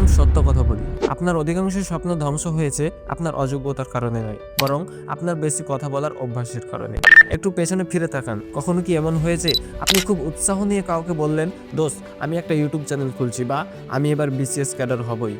এবং সত্য কথা বলি, আপনার অধিকাংশ স্বপ্ন ধ্বংস হয়েছে আপনার অযোগ্যতার কারণে নয়, বরং আপনার বেশি কথা বলার অভ্যাসের কারণে। একটু পেছনে ফিরে তাকান, কখনো কি এমন হয়েছে আপনি খুব উৎসাহ নিয়ে কাউকে বললেন, দোস্ত আমি একটা ইউটিউব চ্যানেল খুলছি, বা আমি এবার বিসিএস ক্যাডার হবই।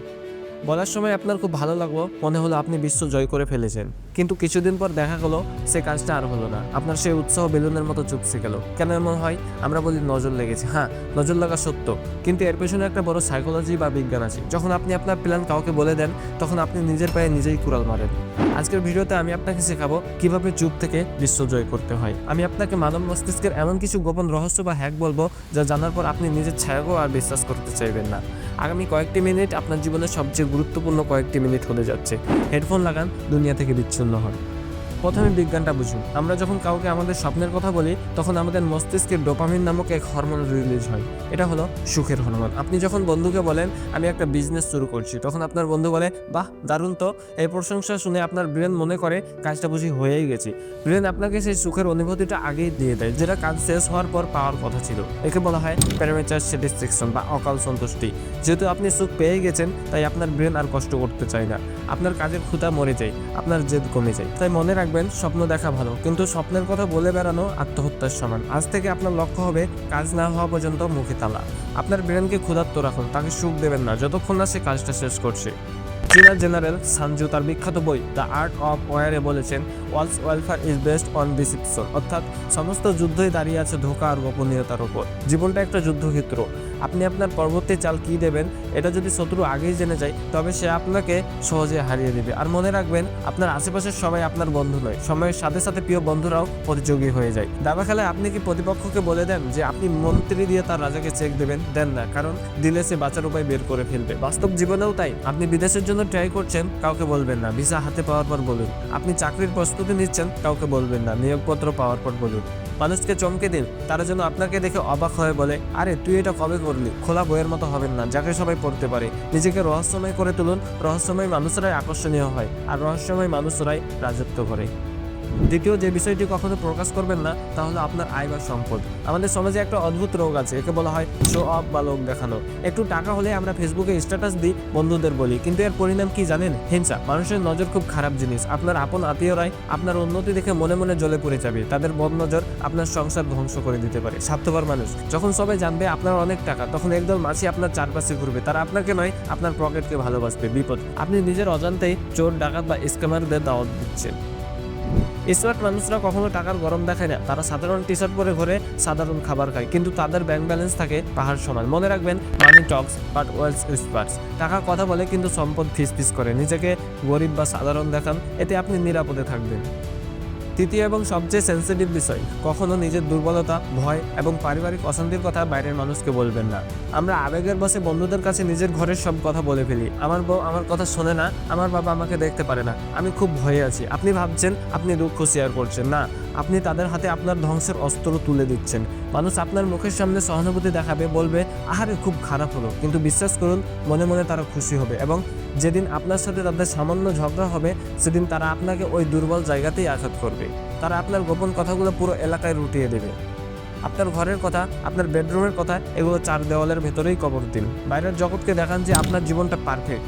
বলার সময় আপনার খুব ভালো লাগলো, মনে হলো আপনি বিশ্ব জয় করে ফেলেছেন। কিন্তু কিছুদিন পর দেখা গেলো সে কাজটা আর হলো না। আপনার সেই উৎসাহ বেলুনের মতো চুপসে গেল। কেন এমন হয়? আমরা বলি নজর লেগেছে। হ্যাঁ, নজর লাগা সত্য, কিন্তু এর পেছনে একটা বড় সাইকোলজি বা বিজ্ঞান আছে। যখন আপনি আপনার প্ল্যান কাউকে বলে দেন, তখন আপনি নিজের পায়ে নিজেই কুড়াল মারেন। আজকের ভিডিওতে আমি আপনাকে শেখাবো কিভাবে চুপ থেকে বিশ্ব জয় করতে হয়। আমি আপনাকে মানব মস্তিষ্কের এমন কিছু গোপন রহস্য বা হ্যাক বলবো, যা জানার পর আপনি নিজের ছায়াকেও আর বিশ্বাস করতে চাইবেন না। আগামী কয়েকটি মিনিট আপনার জীবনের সবচেয়ে গুরুত্বপূর্ণ কয়েকটি মিনিট হতে যাচ্ছে। হেডফোন লাগান, দুনিয়া থেকে বিচ্ছিন্ন হন। প্রথমে বিজ্ঞানটা বুঝুন। আমরা যখন কাউকে আমাদের স্বপ্নের কথা বলি, তখন আমাদের মস্তিষ্কে ডোপামিন নামক এক হরমোন রিলিজ হয়। এটা হলো সুখের হরমোন। আপনি যখন বন্ধুকে বলেন আমি একটা বিজনেস শুরু করছি, তখন আপনার বন্ধু বলে বাহ দারুণ তো। এই প্রশংসা শুনে আপনার ব্রেন মনে করে কাজটা বুঝি হয়েই গেছে। ব্রেন আপনাকে সেই সুখের অনুভূতিটা আগেই দিয়ে দেয়, যেটা কাজ শেষ হওয়ার পর পাওয়ার কথা ছিল। একে বলা হয় প্যারামিটার স্যাটিসফ্যাকশন বা অকাল সন্তুষ্টি। যেহেতু আপনি সুখ পেয়ে গেছেন, তাই আপনার ব্রেন আর কষ্ট করতে চায় না। আপনার কাজের ক্ষুধা মরে যায়, আপনার জেদ কমে যায়। তাই মনে রাখবেন, স্বপ্ন দেখা ভালো, কিন্তু স্বপ্নের কথা বলে বেড়ানো আত্মহত্যার সমান। আজ থেকে আপনার লক্ষ্য হবে কাজ না হওয়া পর্যন্ত মুখে তালা। আপনার ব্রেনকে ক্ষুধার্ত রাখুন, তাকে সুখ দেবেন না যতক্ষণ না সে কাজটা শেষ করছে। চীনা জেনারেল সানজু তার বিখ্যাত বই দ্য আর্ট অফ ওয়ারে বলেছেন, worlds welfare is based on deception, অর্থাৎ সমস্ত যুদ্ধই দাঁড়িয়ে আছে ধোঁকা আর গোপনীয়তার উপর। জীবনটা একটা যুদ্ধক্ষেত্র। আপনি আপনার পরবর্তী চাল কী দেবেন, এটা যদি শত্রু আগেই জেনে যায়, তবে সে আপনাকে সহজে হারিয়ে দেবে। আর মনে রাখবেন, আপনার আশেপাশের সবাই আপনার বন্ধু নয়। সময়ের সাথে সাথে প্রিয় বন্ধুরাও প্রতিযোগী হয়ে যায়। দাবা খেলায় আপনি কি প্রতিপক্ষকে বলে দেন যে আপনি মন্ত্রী দিয়ে তার রাজাকে চেক দেবেন? দেন না, কারণ দিলে সে বাঁচার উপায় বের করে ফেলবে। বাস্তব জীবনেও তাই। আপনি বিদেশের জন্য ট্রাই করছেন, কাউকে বলবেন না। ভিসা হাতে পাওয়ার পর বলুন। আপনি চাকরির প্রস্তুতি নিচ্ছেন, কাউকে বলবেন না। নিয়োগপত্র পাওয়ার পর বলুন। মানুষকে চমকে দিন, তারা যেন আপনাকে দেখে অবাক হয়ে বলে, আরে তুই এটা কবে করলি? খোলা বইয়ের মতো হবেন না, যাকে সবাই পড়তে পারে। নিজেকে রহস্যময় করে তুলুন। রহস্যময় মানুষরাই আকর্ষণীয় হয়, আর রহস্যময় মানুষরাই রাজত্ব করে। দ্বিতীয় যে বিষয়টি কখনো প্রকাশ করবেন না, তা হলো আপনার আয় বা সম্পদ। আমাদের সমাজে একটা অদ্ভুত রোগ আছে, একে বলা হয় শো অফ বা লোক দেখানো। একটু টাকা হলে আমরা ফেসবুকে স্ট্যাটাস দিই, বন্ধুদের বলি, কিন্তু এর পরিণাম কি জানেন? হিংসা। মানুষের নজর খুব খারাপ জিনিস। আপনার আপন আত্মীয়রাই আপনার উন্নতি দেখে মনে মনে জ্বলে পড়ে যাবে। তাদের বদ নজর আপনার সংসার ধ্বংস করে দিতে পারে। স্বার্থপর মানুষ। যখন সবাই জানবে আপনার অনেক টাকা, তখন একদল মাছি আপনার চারপাশে ঘুরবে। তারা আপনাকে নয়, আপনার পকেটকে ভালোবাসবে। বিপদ। আপনি নিজের অজান্তেই চোর, ডাকাত বা স্ক্যামারদের দাওয়াত দিচ্ছেন। স্মার্ট মানুষরা কখনো টাকার গরম দেখায় না। তারা সাধারণ টি শার্ট পরে ঘরে সাধারণ খাবার খায়, কিন্তু তাদের ব্যাংক ব্যালেন্স থাকে পাহাড় সমান। মনে রাখবেন, মানি টক্স বাট ওয়েলথ উইসপার্স। টাকা কথা বলে, কিন্তু সম্পদ ফিসফিস করে। নিজেকে গরিব বা সাধারণ দেখান, এতে আপনি নিরাপদে থাকবেন। তৃতীয় এবং সবচেয়ে সেন্সিটিভ বিষয়, কখনো নিজের দুর্বলতা, ভয় এবং পারিবারিক অশান্তির কথা বাইরের মানুষকে বলবেন না। আমরা আবেগের বশে বন্ধুদের কাছে নিজের ঘরের সব কথা বলে ফেলি। আমার বউ আমার কথা শোনে না, আমার বাবা আমাকে দেখতে পারে না, আমি খুব ভয়ে আছি। আপনি ভাবছেন আপনি দুঃখ শেয়ার করছেন, না, আপনি তাদের হাতে আপনার ধ্বংসের অস্ত্র তুলে দিচ্ছেন। মানুষ আপনার মুখের সামনে সহানুভূতি দেখাবে, বলবে আহারে খুব খারাপ হলো, কিন্তু বিশ্বাস করুন, মনে মনে তারা খুশি হবে। এবং যেদিন আপনার সাথে তাদের সামান্য ঝগড়া হবে, সেদিন তারা আপনাকে ওই দুর্বল জায়গাতেই আঘাত করবে। তারা আপনার গোপন কথাগুলো পুরো এলাকায় রুটিয়ে দেবে। আপনার ঘরের কথা, আপনার বেডরুমের কথা, এগুলো চার দেওয়ালের ভেতরেই কবর দিন। বাইরের জগৎকে দেখান যে আপনার জীবনটা পারফেক্ট।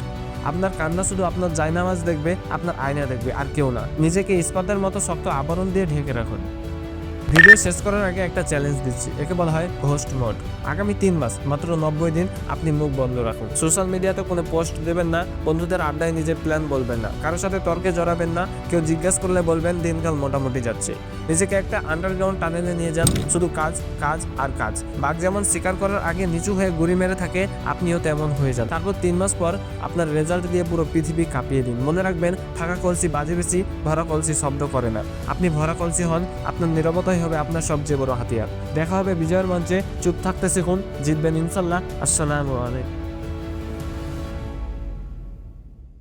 আপনার কান্না শুধু আপনার জায়নামাজ দেখবে, আপনার আয়না দেখবে, আর কেউ না। নিজেকে ইস্পাতের মতো শক্ত আবরণ দিয়ে ঢেকে রাখুন। ভিডিও শেষ করার আগে একটা চ্যালেঞ্জ দিচ্ছি, একে বলা হয় ঘোস্ট মোড। আগামী 3 মাস, মাত্র 90 দিন আপনি মুখ বন্ধ রাখুন। সোশ্যাল মিডিয়াতে কোনো পোস্ট দেবেন না, বন্ধুদের আড্ডায় নিজের প্ল্যান বলবেন না, কারোর সাথে তর্কে জড়াবেন না। কেউ জিজ্ঞেস করলে বলবেন দিনকাল মোটামুটি যাচ্ছে। নিজেকে একটা আন্ডারগ্রাউন্ড টানেলে নিয়ে যান, শুধু কাজ, কাজ আর কাজ। বাঘ যেমন শিকার করার আগে নিচু হয়ে গুড়ি মেরে থাকে, আপনিও তেমন হয়ে যান। তারপর 3 মাস পর আপনার রেজাল্ট দিয়ে পুরো পৃথিবী কাঁপিয়ে দিন। মনে রাখবেন, ফাঁকা কলসি বাজে বেশি, ভরা কলসি শব্দ করে না। আপনি ভরা কলসি হন, আপনার নীরবতাই হবে আপনার সবচেয়ে বড় হাতিয়ার। দেখা হবে বিজয়ের মঞ্চে। চুপ থাকতে শিখুন, জিতবেন ইনশাল্লাহ। আসসালামু আলাইকুম।